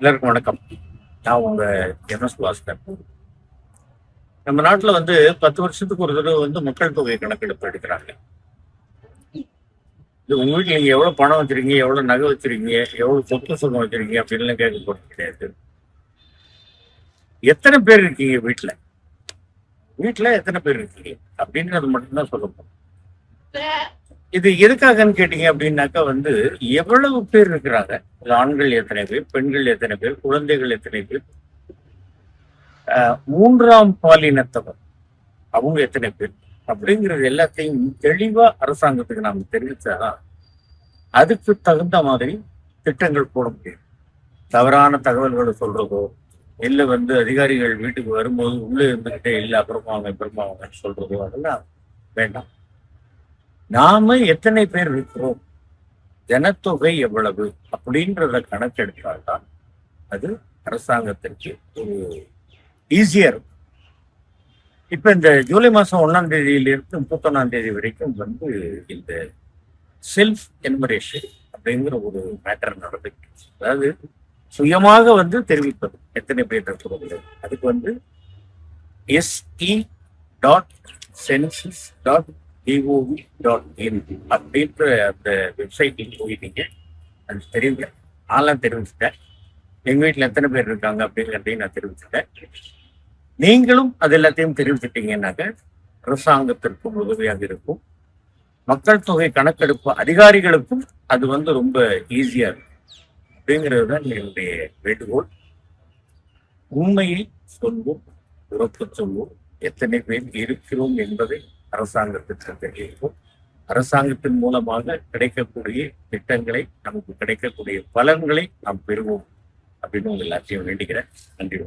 எல்லாருக்கும் வணக்கம். நான் உங்க எம்எஸ் பாஸ்கர். நம்ம நாட்டுல 10 வருஷத்துக்கு ஒரு தடவை மக்கள் தொகை கணக்கெடுப்பு எடுக்கிறாங்க. இது உங்க வீட்டுல நீங்க எவ்வளவு பணம் வச்சிருக்கீங்க, எவ்வளவு நகை வச்சிருக்கீங்க, எவ்வளவு சொத்து சுகம் வச்சிருக்கீங்க அப்படின்னு கேட்க போறது கிடையாது. எத்தனை பேர் இருக்கீங்க வீட்டுல, வீட்டுல எத்தனை பேர் இருக்கீங்க அப்படின்றது மட்டும்தான் சொல்ல போறோம். இது எதுக்காகன்னு கேட்டீங்க அப்படின்னாக்கா எவ்வளவு பேர் இருக்கிறாங்க, ஆண்கள் எத்தனை பேர், பெண்கள் எத்தனை பேர், குழந்தைகள் எத்தனை பேர், மூன்றாம் பாலினத்தவர் அவங்க எத்தனை பேர் அப்படிங்கிறது எல்லாத்தையும் தெளிவா அரசாங்கத்துக்கு நாம தெரிவிச்சாதான் அதுக்கு தகுந்த மாதிரி திட்டங்கள் போட முடியும். தவறான தகவல்களை சொல்றதோ இல்ல அதிகாரிகள் வீட்டுக்கு வரும்போது உள்ள இருந்துகிட்டே இல்ல அப்புறமா அவங்க சொல்றதோ அதெல்லாம் வேண்டாம். நாம எத்தனை பேர் இருக்கிறோம், ஜனத்தொகை எவ்வளவு அப்படின்றத கணக்கெடுத்தால்தான் அது அரசாங்கத்திற்கு ஒரு ஈஸியா இருக்கும். இப்ப இந்த ஜூலை மாசம் 1ஆம் தேதியிலிருந்து 31ஆம் தேதி வரைக்கும் இந்த செல்ஃப் என்மரேஷன் அப்படிங்கிற ஒரு மேட்டர் நடந்துட்டு, அதாவது சுயமாக தெரிவிப்பது எத்தனை பேர் இருக்கிறோம். அதுக்கு se.census.gov.in அப்படின்ற அந்த வெப்சைட்டில் போய் நீங்க அது தெரிவிங்க. ஆன்லைன் தெரிவிச்சுட்டேன். எங்க வீட்டுல எத்தனை பேர் இருக்காங்க அப்படிங்கிறதையும் நான் தெரிவிச்சுட்டேன். நீங்களும் அது எல்லாத்தையும் தெரிவிச்சிட்டீங்கன்னாக்க அரசாங்கத்திற்கும் உதவியாக இருக்கும். மக்கள் தொகை கணக்கெடுப்பு அதிகாரிகளுக்கும் அது ரொம்ப ஈஸியா இருக்கும் அப்படிங்கிறது தான் என்னுடைய வேண்டுகோள். உண்மையை சொல்வோம், உறப்பு சொல்வோம், எத்தனை பேர் இருக்கிறோம் என்பதை அரசாங்கத்திற்கு தெரிவிப்போம். அரசாங்கத்தின் மூலமாக கிடைக்கக்கூடிய திட்டங்களை, நமக்கு கிடைக்கக்கூடிய பலன்களை நாம் பெறுவோம் அப்படின்னு உங்க எல்லாத்தையும் வேண்டுகிறேன். நன்றி.